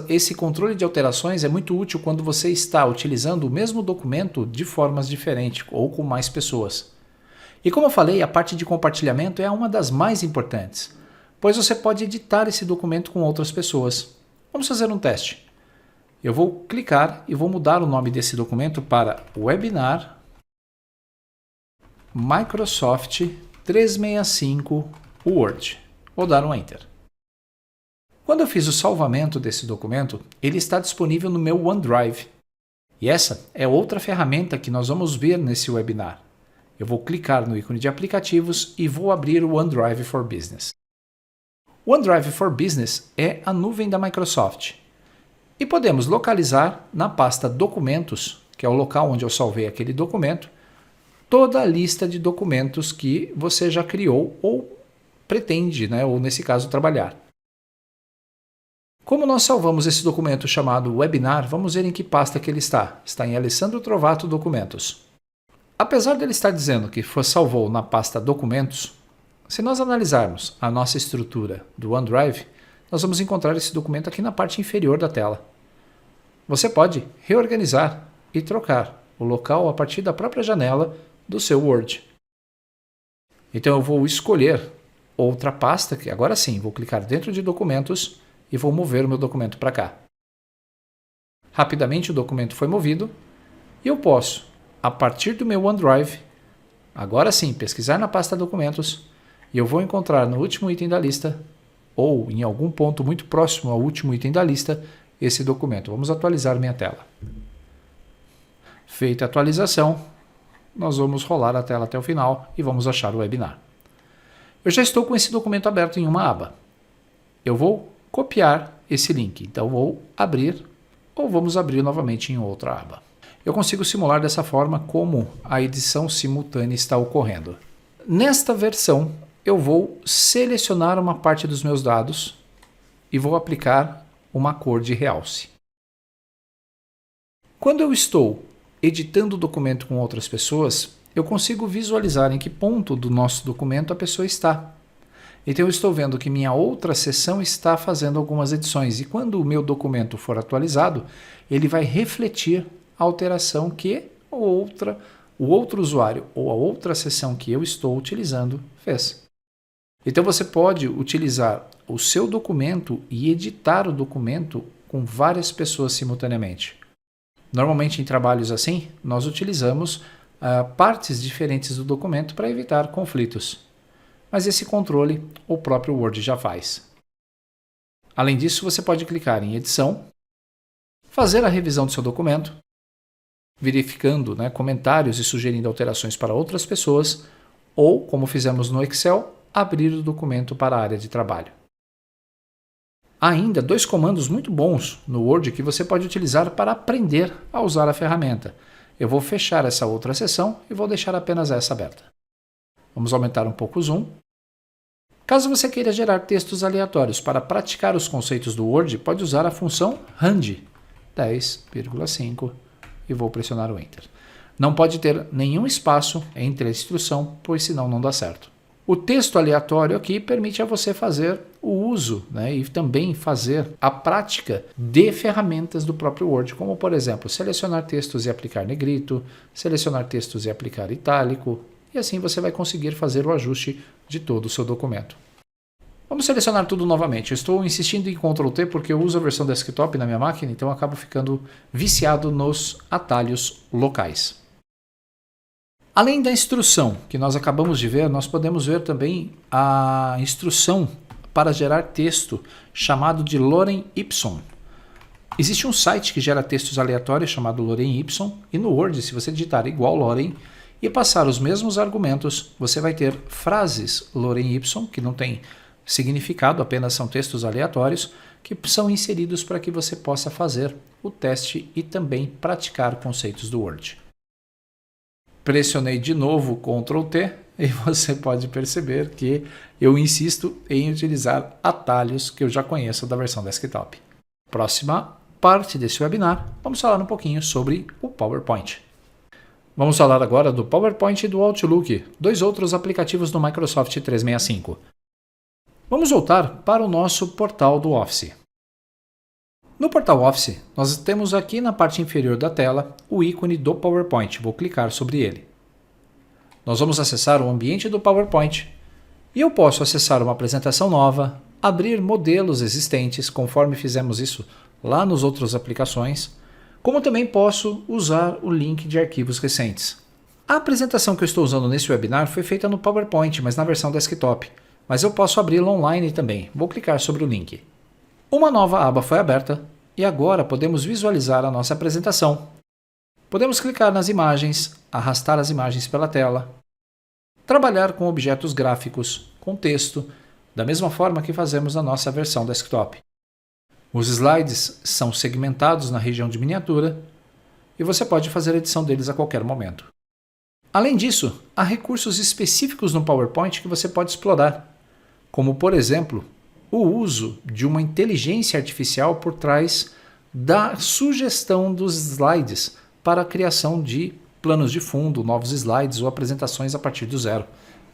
Esse controle de alterações é muito útil quando você está utilizando o mesmo documento de formas diferentes ou com mais pessoas. E como eu falei, a parte de compartilhamento é uma das mais importantes, pois você pode editar esse documento com outras pessoas. Vamos fazer um teste. Eu vou clicar e vou mudar o nome desse documento para Webinar Microsoft 365 Word. Vou dar um Enter. Quando eu fiz o salvamento desse documento, ele está disponível no meu OneDrive. E essa é outra ferramenta que nós vamos ver nesse webinar. Eu vou clicar no ícone de aplicativos e vou abrir o OneDrive for Business. O OneDrive for Business é a nuvem da Microsoft. E podemos localizar na pasta Documentos, que é o local onde eu salvei aquele documento, toda a lista de documentos que você já criou ou pretende, ou nesse caso, trabalhar. Como nós salvamos esse documento chamado Webinar, vamos ver em que pasta que ele está. Está em Alessandro Trovato Documentos. Apesar dele estar dizendo que salvou na pasta Documentos, se nós analisarmos a nossa estrutura do OneDrive, nós vamos encontrar esse documento aqui na parte inferior da tela. Você pode reorganizar e trocar o local a partir da própria janela do seu Word. Então eu vou escolher outra pasta, que agora sim, vou clicar dentro de documentos e vou mover o meu documento para cá. Rapidamente o documento foi movido e eu posso, a partir do meu OneDrive, agora sim, pesquisar na pasta documentos e eu vou encontrar no último item da lista ou em algum ponto muito próximo ao último item da lista esse documento. Vamos atualizar minha tela. Feita a atualização, nós vamos rolar a tela até o final e vamos achar o webinar. Eu já estou com esse documento aberto em uma aba. Eu vou copiar esse link, então vou abrir ou vamos abrir novamente em outra aba. Eu consigo simular dessa forma como a edição simultânea está ocorrendo. Nesta versão, eu vou selecionar uma parte dos meus dados e vou aplicar uma cor de realce. Quando eu estou editando o documento com outras pessoas, eu consigo visualizar em que ponto do nosso documento a pessoa está. Então eu estou vendo que minha outra seção está fazendo algumas edições e quando o meu documento for atualizado, ele vai refletir a alteração que o outro usuário ou a outra seção que eu estou utilizando fez. Então você pode utilizar o seu documento e editar o documento com várias pessoas simultaneamente. Normalmente em trabalhos assim, nós utilizamos partes diferentes do documento para evitar conflitos. Mas esse controle o próprio Word já faz. Além disso, você pode clicar em Edição, fazer a revisão do seu documento, verificando comentários e sugerindo alterações para outras pessoas, ou, como fizemos no Excel, abrir o documento para a área de trabalho. Há ainda 2 comandos muito bons no Word que você pode utilizar para aprender a usar a ferramenta. Eu vou fechar essa outra seção e vou deixar apenas essa aberta. Vamos aumentar um pouco o zoom. Caso você queira gerar textos aleatórios para praticar os conceitos do Word, pode usar a função Rand, 10,5, e vou pressionar o Enter. Não pode ter nenhum espaço entre a instrução, pois senão não dá certo. O texto aleatório aqui permite a você fazer o uso, e também fazer a prática de ferramentas do próprio Word, como por exemplo, selecionar textos e aplicar negrito, selecionar textos e aplicar itálico, e assim você vai conseguir fazer o ajuste de todo o seu documento. Vamos selecionar tudo novamente. Eu estou insistindo em Ctrl T porque eu uso a versão desktop na minha máquina, então eu acabo ficando viciado nos atalhos locais. Além da instrução que nós acabamos de ver, nós podemos ver também a instrução para gerar texto chamado de Lorem Ipsum. Existe um site que gera textos aleatórios chamado Lorem Ipsum, e no Word, se você digitar igual Lorem e passar os mesmos argumentos, você vai ter frases Lorem Ipsum, que não tem significado, apenas são textos aleatórios, que são inseridos para que você possa fazer o teste e também praticar conceitos do Word. Pressionei de novo Ctrl T e você pode perceber que eu insisto em utilizar atalhos que eu já conheço da versão desktop. Próxima parte desse webinar, vamos falar um pouquinho sobre o PowerPoint. Vamos falar agora do PowerPoint e do Outlook, 2 outros aplicativos do Microsoft 365. Vamos voltar para o nosso portal do Office. No portal Office, nós temos aqui na parte inferior da tela o ícone do PowerPoint. Vou clicar sobre ele. Nós vamos acessar o ambiente do PowerPoint e eu posso acessar uma apresentação nova, abrir modelos existentes, conforme fizemos isso lá nos outras aplicações, como também posso usar o link de arquivos recentes. A apresentação que eu estou usando nesse webinar foi feita no PowerPoint, mas na versão desktop, mas eu posso abri-la online também. Vou clicar sobre o link. Uma nova aba foi aberta e agora podemos visualizar a nossa apresentação. Podemos clicar nas imagens, arrastar as imagens pela tela, trabalhar com objetos gráficos, com texto, da mesma forma que fazemos na nossa versão desktop. Os slides são segmentados na região de miniatura e você pode fazer a edição deles a qualquer momento. Além disso, há recursos específicos no PowerPoint que você pode explorar, como por exemplo, o uso de uma inteligência artificial por trás da sugestão dos slides para a criação de planos de fundo, novos slides ou apresentações a partir do zero.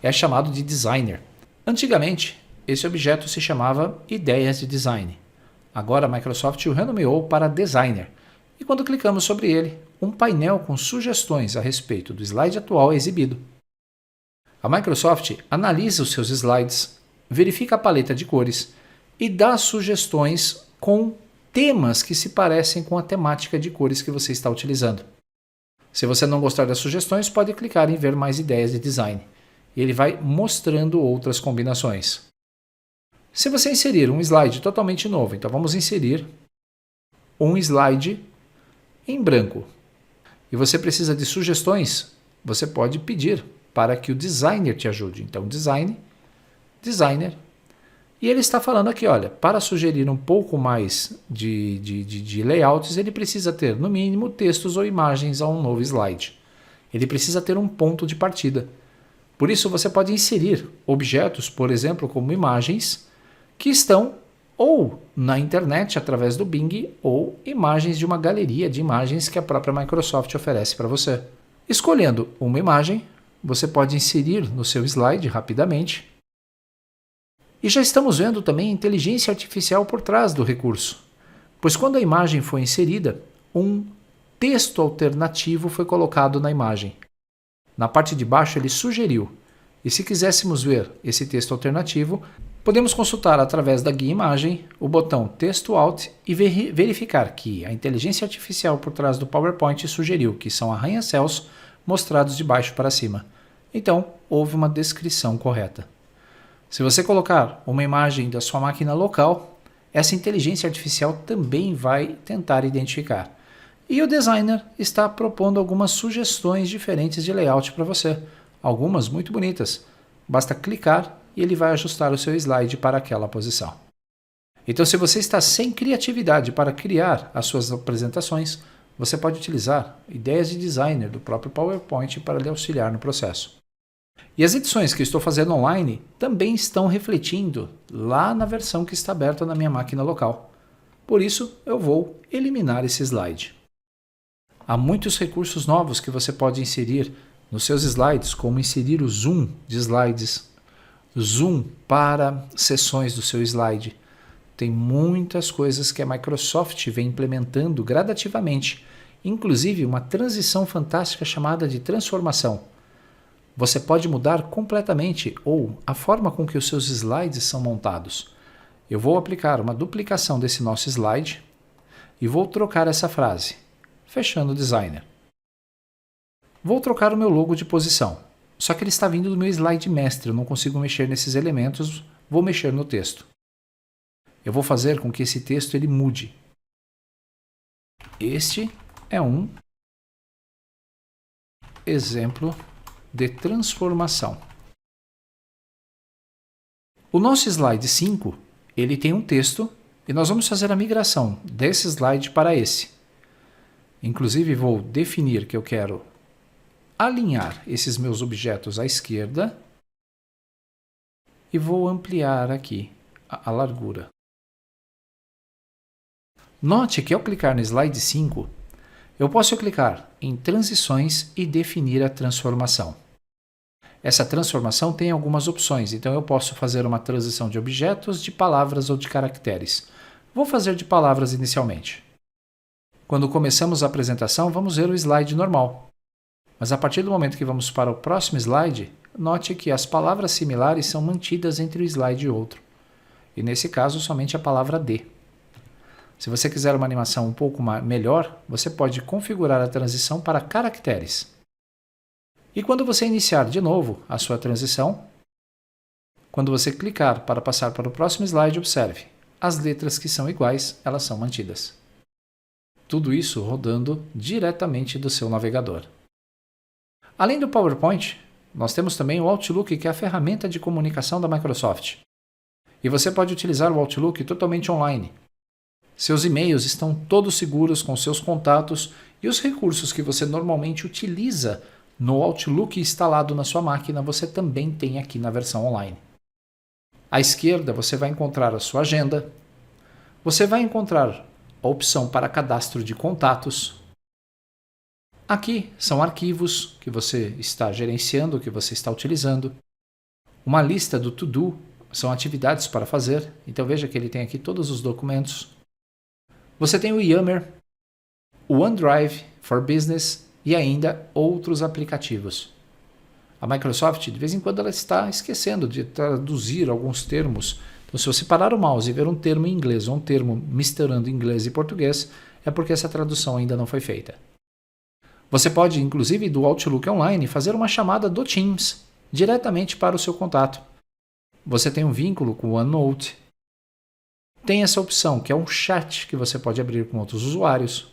É chamado de designer. Antigamente, esse objeto se chamava ideias de design. Agora a Microsoft o renomeou para designer. E quando clicamos sobre ele, um painel com sugestões a respeito do slide atual é exibido. A Microsoft analisa os seus slides, verifica a paleta de cores e dá sugestões com temas que se parecem com a temática de cores que você está utilizando. Se você não gostar das sugestões, pode clicar em ver mais ideias de design. Ele vai mostrando outras combinações. Se você inserir um slide totalmente novo, então vamos inserir um slide em branco. E você precisa de sugestões, você pode pedir para que o designer te ajude. Então, designer, e ele está falando aqui, olha, para sugerir um pouco mais de layouts, ele precisa ter, no mínimo, textos ou imagens a um novo slide. Ele precisa ter um ponto de partida. Por isso, você pode inserir objetos, por exemplo, como imagens, que estão ou na internet, através do Bing, ou imagens de uma galeria de imagens que a própria Microsoft oferece para você. Escolhendo uma imagem, você pode inserir no seu slide rapidamente. E já estamos vendo também a inteligência artificial por trás do recurso, pois quando a imagem foi inserida, um texto alternativo foi colocado na imagem. Na parte de baixo ele sugeriu, e se quiséssemos ver esse texto alternativo, podemos consultar através da guia imagem o botão Texto Alt e verificar que a inteligência artificial por trás do PowerPoint sugeriu que são arranha-céus mostrados de baixo para cima. Então, houve uma descrição correta. Se você colocar uma imagem da sua máquina local, essa inteligência artificial também vai tentar identificar. E o designer está propondo algumas sugestões diferentes de layout para você. algumas muito bonitas. Basta clicar e ele vai ajustar o seu slide para aquela posição. Então, se você está sem criatividade para criar as suas apresentações, você pode utilizar ideias de designer do próprio PowerPoint para lhe auxiliar no processo. E as edições que eu estou fazendo online também estão refletindo lá na versão que está aberta na minha máquina local. Por isso, eu vou eliminar esse slide. Há muitos recursos novos que você pode inserir nos seus slides, como inserir o zoom de slides, zoom para seções do seu slide. Tem muitas coisas que a Microsoft vem implementando gradativamente, inclusive uma transição fantástica chamada de transformação. Você pode mudar completamente ou a forma com que os seus slides são montados. Eu vou aplicar uma duplicação desse nosso slide e vou trocar essa frase, fechando o designer. Vou trocar o meu logo de posição, só que ele está vindo do meu slide mestre, eu não consigo mexer nesses elementos, vou mexer no texto. Eu vou fazer com que esse texto ele mude. Este é um exemplo de transformação. O nosso slide 5, ele tem um texto e nós vamos fazer a migração desse slide para esse. Inclusive vou definir que eu quero alinhar esses meus objetos à esquerda e vou ampliar aqui a largura. Note que ao clicar no slide 5, eu posso clicar em transições e definir a transformação. Essa transformação tem algumas opções, então eu posso fazer uma transição de objetos, de palavras ou de caracteres. Vou fazer de palavras inicialmente. Quando começamos a apresentação, vamos ver o slide normal. Mas a partir do momento que vamos para o próximo slide, note que as palavras similares são mantidas entre um slide e outro. E nesse caso, somente a palavra D. Se você quiser uma animação um pouco melhor, você pode configurar a transição para caracteres. E quando você iniciar de novo a sua transição, quando você clicar para passar para o próximo slide, observe, as letras que são iguais, elas são mantidas. Tudo isso rodando diretamente do seu navegador. Além do PowerPoint, nós temos também o Outlook, que é a ferramenta de comunicação da Microsoft. E você pode utilizar o Outlook totalmente online. Seus e-mails estão todos seguros com seus contatos e os recursos que você normalmente utiliza no Outlook instalado na sua máquina, você também tem aqui na versão online. À esquerda você vai encontrar a sua agenda, você vai encontrar a opção para cadastro de contatos. Aqui são arquivos que você está gerenciando, que você está utilizando. Uma lista do to-do, são atividades para fazer, então veja que ele tem aqui todos os documentos. Você tem o Yammer, o OneDrive for Business e ainda outros aplicativos. A Microsoft, de vez em quando, ela está esquecendo de traduzir alguns termos. Então, se você parar o mouse e ver um termo em inglês ou um termo misturando inglês e português, é porque essa tradução ainda não foi feita. Você pode, inclusive, do Outlook Online, fazer uma chamada do Teams diretamente para o seu contato. Você tem um vínculo com o OneNote. Tem essa opção, que é um chat que você pode abrir com outros usuários.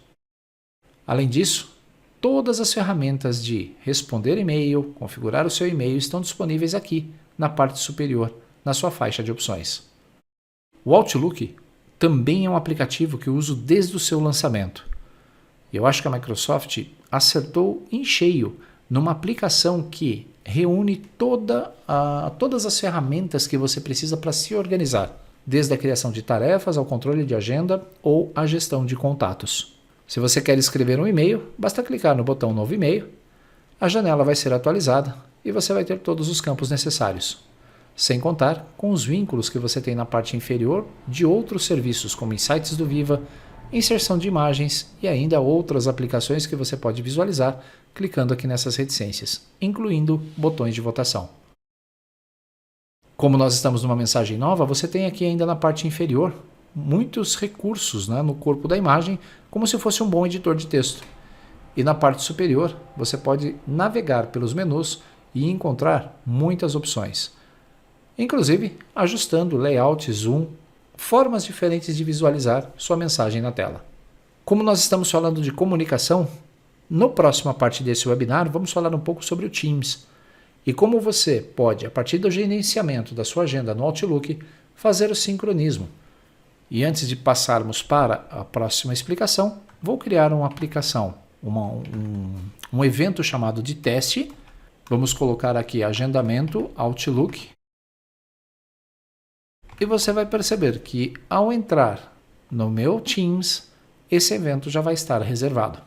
Além disso, todas as ferramentas de responder e-mail, configurar o seu e-mail estão disponíveis aqui, na parte superior, na sua faixa de opções. O Outlook também é um aplicativo que eu uso desde o seu lançamento. Eu acho que a Microsoft acertou em cheio numa aplicação que reúne todas as ferramentas que você precisa para se organizar, desde a criação de tarefas ao controle de agenda ou a gestão de contatos. Se você quer escrever um e-mail, basta clicar no botão Novo e-mail, a janela vai ser atualizada e você vai ter todos os campos necessários, sem contar com os vínculos que você tem na parte inferior de outros serviços como Insights do Viva, inserção de imagens e ainda outras aplicações que você pode visualizar clicando aqui nessas reticências, incluindo botões de votação. Como nós estamos numa mensagem nova, você tem aqui ainda na parte inferior muitos recursos, no corpo da imagem, como se fosse um bom editor de texto. E na parte superior, você pode navegar pelos menus e encontrar muitas opções. Inclusive, ajustando layout, zoom, formas diferentes de visualizar sua mensagem na tela. Como nós estamos falando de comunicação, na próxima parte desse webinar, vamos falar um pouco sobre o Teams. e como você pode, a partir do gerenciamento da sua agenda no Outlook, fazer o sincronismo. E antes de passarmos para a próxima explicação, vou criar uma aplicação, um evento chamado de teste. Vamos colocar aqui agendamento Outlook. E você vai perceber que ao entrar no meu Teams, esse evento já vai estar reservado.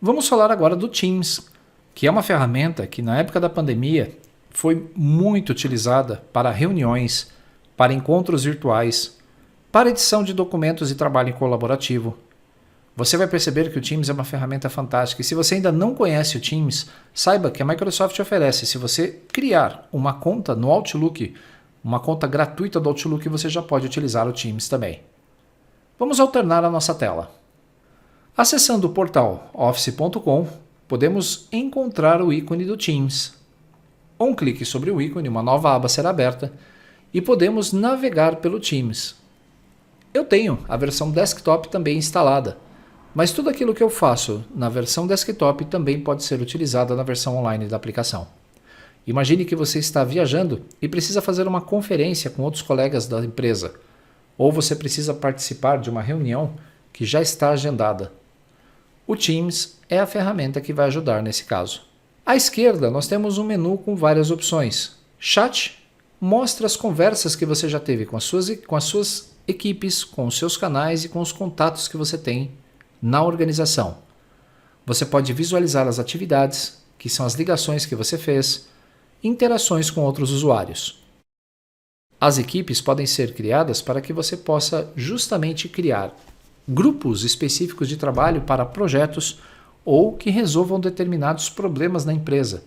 Vamos falar agora do Teams, que é uma ferramenta que na época da pandemia foi muito utilizada para reuniões, para encontros virtuais, para edição de documentos e trabalho colaborativo. Você vai perceber que o Teams é uma ferramenta fantástica e se você ainda não conhece o Teams, saiba que a Microsoft oferece, se você criar uma conta no Outlook, uma conta gratuita do Outlook, você já pode utilizar o Teams também. Vamos alternar a nossa tela. Acessando o portal office.com, podemos encontrar o ícone do Teams. Um clique sobre o ícone, uma nova aba será aberta e podemos navegar pelo Teams. Eu tenho a versão desktop também instalada, mas tudo aquilo que eu faço na versão desktop também pode ser utilizado na versão online da aplicação. Imagine que você está viajando e precisa fazer uma conferência com outros colegas da empresa, ou você precisa participar de uma reunião que já está agendada. O Teams é a ferramenta que vai ajudar nesse caso. À esquerda, nós temos um menu com várias opções. Chat mostra as conversas que você já teve com as suas equipes, com os seus canais e com os contatos que você tem na organização. Você pode visualizar as atividades, que são as ligações que você fez, interações com outros usuários. As equipes podem ser criadas para que você possa justamente criar grupos específicos de trabalho para projetos ou que resolvam determinados problemas na empresa.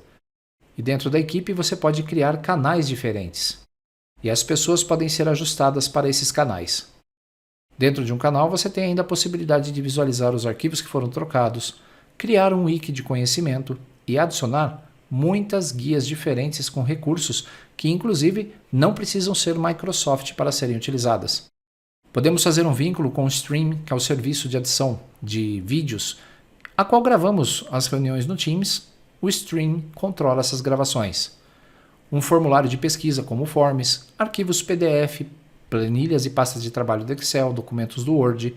E dentro da equipe você pode criar canais diferentes. E as pessoas podem ser ajustadas para esses canais. Dentro de um canal você tem ainda a possibilidade de visualizar os arquivos que foram trocados, criar um wiki de conhecimento e adicionar muitas guias diferentes com recursos que inclusive não precisam ser Microsoft para serem utilizadas. Podemos fazer um vínculo com o Stream, que é o serviço de adição de vídeos, a qual gravamos as reuniões no Teams. O Stream controla essas gravações. Um formulário de pesquisa como o Forms, arquivos PDF, planilhas e pastas de trabalho do Excel, documentos do Word,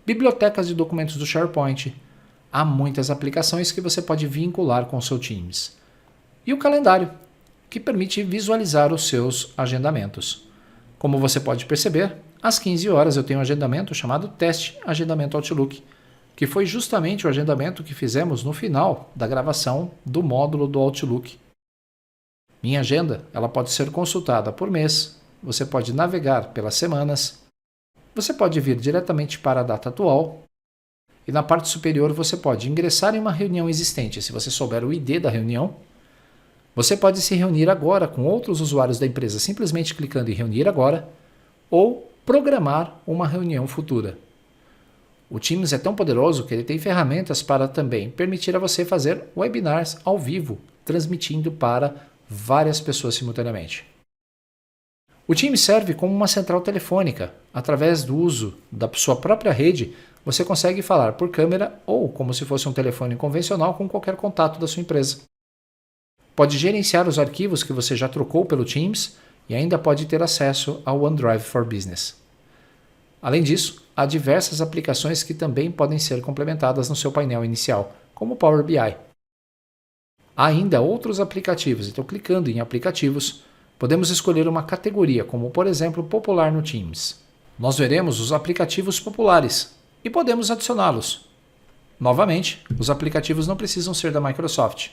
bibliotecas de documentos do SharePoint. Há muitas aplicações que você pode vincular com o seu Teams. E o calendário, que permite visualizar os seus agendamentos. Como você pode perceber, às 15 horas eu tenho um agendamento chamado Teste Agendamento Outlook, que foi justamente o agendamento que fizemos no final da gravação do módulo do Outlook. Minha agenda ela pode ser consultada por mês, você pode navegar pelas semanas, você pode vir diretamente para a data atual e na parte superior você pode ingressar em uma reunião existente, se você souber o ID da reunião. Você pode se reunir agora com outros usuários da empresa simplesmente clicando em reunir agora ou programar uma reunião futura. O Teams é tão poderoso que ele tem ferramentas para também permitir a você fazer webinars ao vivo, transmitindo para várias pessoas simultaneamente. O Teams serve como uma central telefônica. Através do uso da sua própria rede, você consegue falar por câmera ou como se fosse um telefone convencional com qualquer contato da sua empresa. Pode gerenciar os arquivos que você já trocou pelo Teams e ainda pode ter acesso ao OneDrive for Business. Além disso, há diversas aplicações que também podem ser complementadas no seu painel inicial, como o Power BI. Há ainda outros aplicativos, então clicando em aplicativos, podemos escolher uma categoria, como por exemplo popular no Teams. Nós veremos os aplicativos populares e podemos adicioná-los. Novamente, os aplicativos não precisam ser da Microsoft.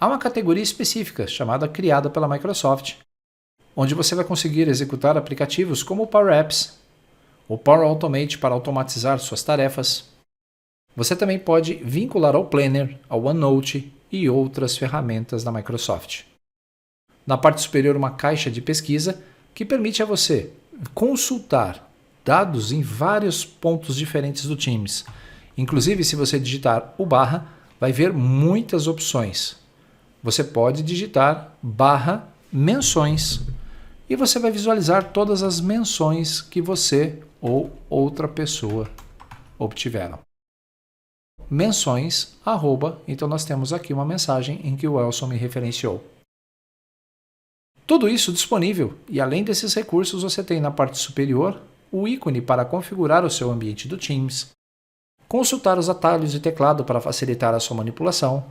Há uma categoria específica, chamada criada pela Microsoft, onde você vai conseguir executar aplicativos como o Power Apps, o Power Automate para automatizar suas tarefas. Você também pode vincular ao Planner, ao OneNote e outras ferramentas da Microsoft. Na parte superior, uma caixa de pesquisa que permite a você consultar dados em vários pontos diferentes do Teams. Inclusive, se você digitar o barra, vai ver muitas opções. Você pode digitar barra menções e você vai visualizar todas as menções que você ou outra pessoa obtiveram. menções, então nós temos aqui uma mensagem em que o Elson me referenciou. Tudo isso disponível, e além desses recursos você tem na parte superior o ícone para configurar o seu ambiente do Teams, consultar os atalhos de teclado para facilitar a sua manipulação.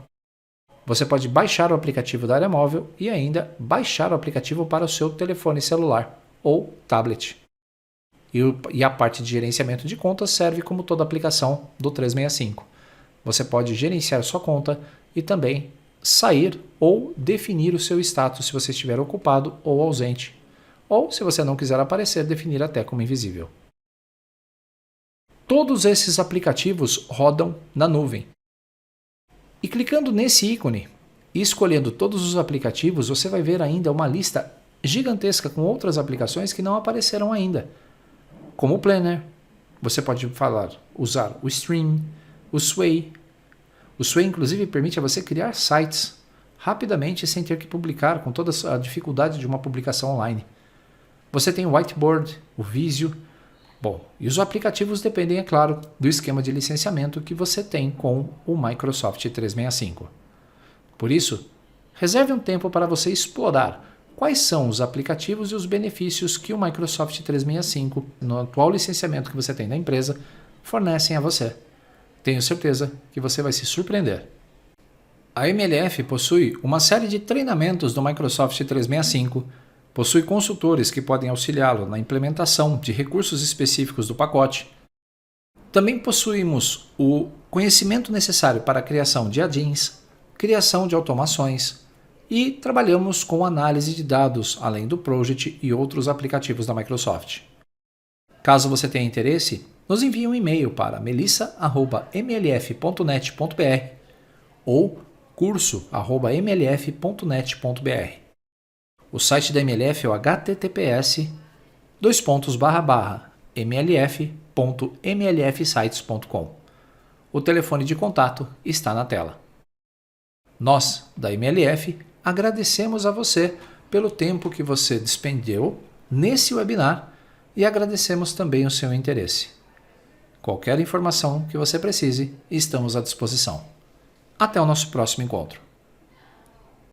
Você pode baixar o aplicativo da área móvel e ainda baixar o aplicativo para o seu telefone celular ou tablet. E a parte de gerenciamento de contas serve como toda aplicação do 365. Você pode gerenciar sua conta e também sair ou definir o seu status se você estiver ocupado ou ausente. Ou, se você não quiser aparecer, definir até como invisível. Todos esses aplicativos rodam na nuvem. E clicando nesse ícone e escolhendo todos os aplicativos, você vai ver ainda uma lista gigantesca com outras aplicações que não apareceram ainda. Como o Planner, você pode usar o Stream, o Sway. O Sway, inclusive, permite a você criar sites rapidamente sem ter que publicar, com toda a dificuldade de uma publicação online. Você tem o Whiteboard, o Visio. Bom, e os aplicativos dependem, é claro, do esquema de licenciamento que você tem com o Microsoft 365. Por isso, reserve um tempo para você explorar quais são os aplicativos e os benefícios que o Microsoft 365, no atual licenciamento que você tem da empresa, fornecem a você. Tenho certeza que você vai se surpreender. A MLF possui uma série de treinamentos do Microsoft 365, possui consultores que podem auxiliá-lo na implementação de recursos específicos do pacote. Também possuímos o conhecimento necessário para a criação de add-ins, criação de automações e trabalhamos com análise de dados, além do Project e outros aplicativos da Microsoft. Caso você tenha interesse, nos envie um e-mail para melissa@mlf.net.br ou curso@mlf.net.br. O site da MLF é o https://mlf.mlfsites.com. O telefone de contato está na tela. Nós, da MLF, agradecemos a você pelo tempo que você despendeu nesse webinar e agradecemos também o seu interesse. Qualquer informação que você precise, estamos à disposição. Até o nosso próximo encontro.